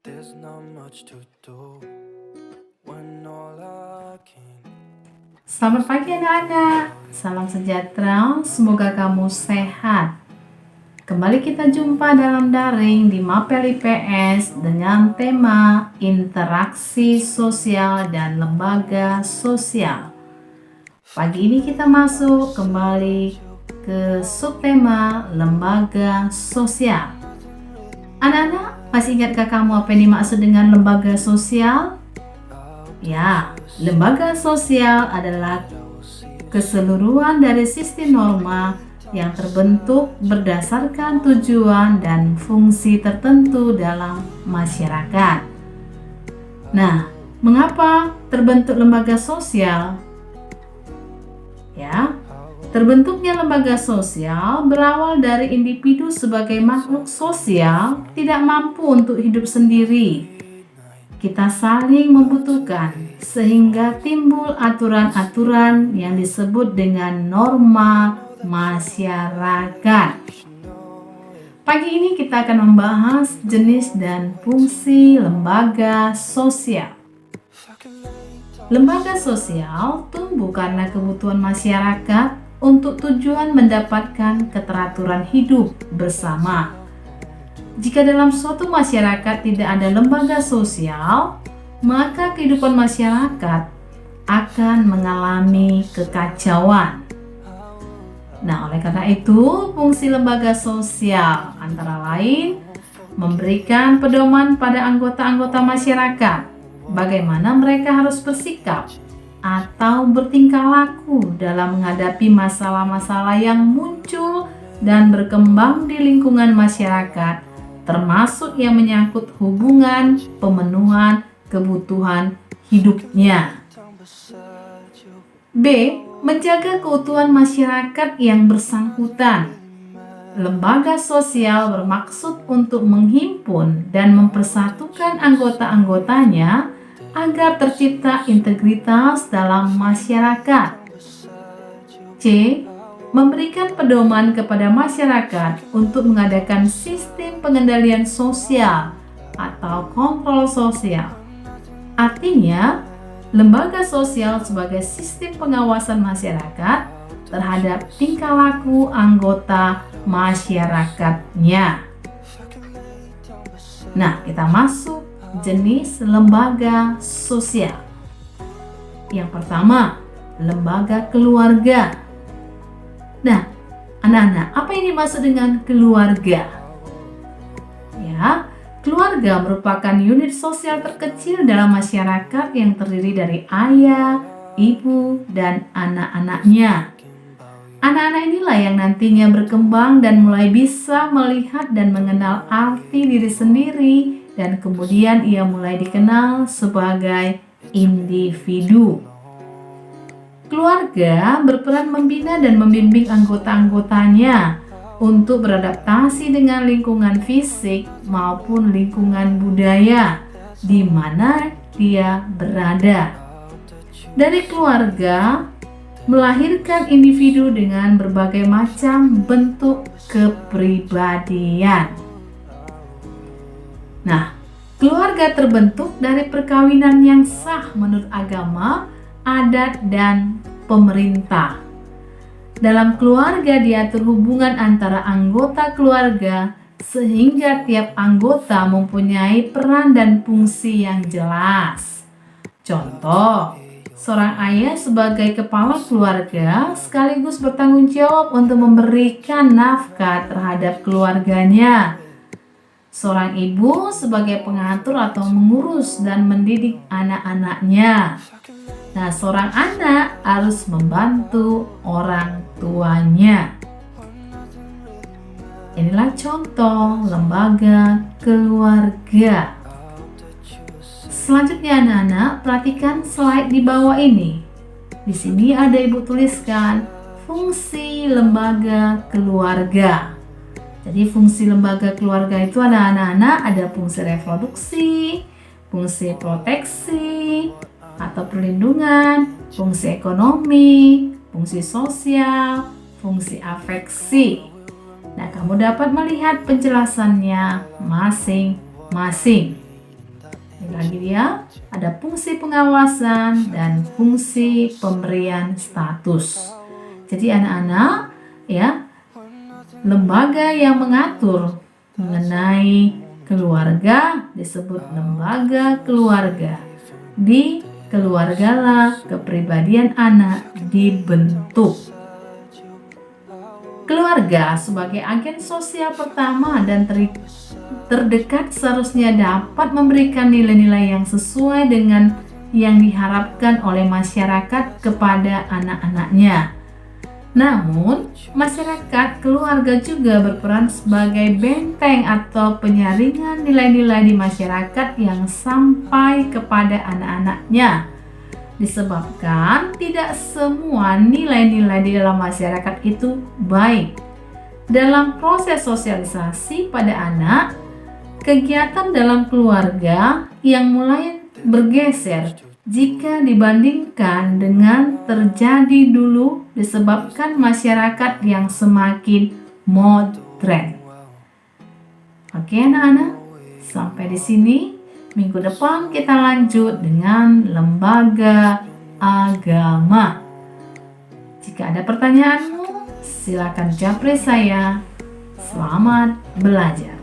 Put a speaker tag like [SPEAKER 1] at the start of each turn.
[SPEAKER 1] There's not much to do when all I can.
[SPEAKER 2] Selamat pagi anak-anak, salam sejahtera, semoga kamu sehat. Kembali kita jumpa dalam daring di Mapel IPS dengan tema interaksi sosial dan lembaga sosial. Pagi ini kita masuk kembali ke subtema lembaga sosial. Anak-anak, masih ingatkah kamu apa yang dimaksud dengan lembaga sosial? Ya, lembaga sosial adalah keseluruhan dari sistem norma yang terbentuk berdasarkan tujuan dan fungsi tertentu dalam masyarakat. Nah, mengapa terbentuk lembaga sosial? Ya, terbentuknya lembaga sosial berawal dari individu sebagai makhluk sosial tidak mampu untuk hidup sendiri. Kita saling membutuhkan sehingga timbul aturan-aturan yang disebut dengan norma masyarakat. Pagi ini kita akan membahas jenis dan fungsi lembaga sosial. Lembaga sosial tumbuh karena kebutuhan masyarakat untuk tujuan mendapatkan keteraturan hidup bersama. Jika dalam suatu masyarakat tidak ada lembaga sosial, maka kehidupan masyarakat akan mengalami kekacauan. Nah, oleh karena itu, fungsi lembaga sosial antara lain memberikan pedoman pada anggota-anggota masyarakat bagaimana mereka harus bersikap atau bertingkah laku dalam menghadapi masalah-masalah yang muncul dan berkembang di lingkungan masyarakat, termasuk yang menyangkut hubungan pemenuhan kebutuhan hidupnya. B. Menjaga keutuhan masyarakat yang bersangkutan. Lembaga sosial bermaksud untuk menghimpun dan mempersatukan anggota-anggotanya agar tercipta integritas dalam masyarakat. C. Memberikan pedoman kepada masyarakat untuk mengadakan sistem pengendalian sosial atau kontrol sosial. Artinya, lembaga sosial sebagai sistem pengawasan masyarakat terhadap tingkah laku anggota masyarakatnya. Nah, kita masuk jenis lembaga sosial. Yang pertama, lembaga keluarga. Nah, anak-anak, apa yang dimaksud dengan keluarga? Ya, keluarga merupakan unit sosial terkecil dalam masyarakat yang terdiri dari ayah, ibu, dan anak-anaknya. Anak-anak inilah yang nantinya berkembang dan mulai bisa melihat dan mengenal arti diri sendiri, dan kemudian ia mulai dikenal sebagai individu. Keluarga berperan membina dan membimbing anggota-anggotanya untuk beradaptasi dengan lingkungan fisik maupun lingkungan budaya di mana dia berada. Dari keluarga melahirkan individu dengan berbagai macam bentuk kepribadian. Nah, keluarga terbentuk dari perkawinan yang sah menurut agama, adat, dan pemerintah. Dalam keluarga diatur hubungan antara anggota keluarga sehingga tiap anggota mempunyai peran dan fungsi yang jelas. Contoh, seorang ayah sebagai kepala keluarga sekaligus bertanggung jawab untuk memberikan nafkah terhadap keluarganya. Seorang ibu sebagai pengatur atau mengurus dan mendidik anak-anaknya. Nah, seorang anak harus membantu orang tuanya. Inilah contoh lembaga keluarga. Selanjutnya anak-anak, perhatikan slide di bawah ini. Di sini ada ibu tuliskan fungsi lembaga keluarga. Jadi fungsi lembaga keluarga itu ada anak-anak, ada fungsi reproduksi, fungsi proteksi atau perlindungan, fungsi ekonomi, fungsi sosial, fungsi afeksi. Nah, kamu dapat melihat penjelasannya masing-masing. Lagi dia ada fungsi pengawasan dan fungsi pemberian status. Jadi anak-anak ya, lembaga yang mengatur mengenai keluarga disebut lembaga keluarga. Di keluargalah kepribadian anak dibentuk. Keluarga sebagai agen sosial pertama dan terdekat seharusnya dapat memberikan nilai-nilai yang sesuai dengan yang diharapkan oleh masyarakat kepada anak-anaknya. Namun, masyarakat keluarga juga berperan sebagai benteng atau penyaringan nilai-nilai di masyarakat yang sampai kepada anak-anaknya. Disebabkan tidak semua nilai-nilai di dalam masyarakat itu baik. Dalam proses sosialisasi pada anak, kegiatan dalam keluarga yang mulai bergeser jika dibandingkan dengan terjadi dulu disebabkan masyarakat yang semakin modern. Oke anak-anak, sampai di sini. Minggu depan kita lanjut dengan lembaga agama. Jika ada pertanyaanmu, silakan japri saya. Selamat belajar.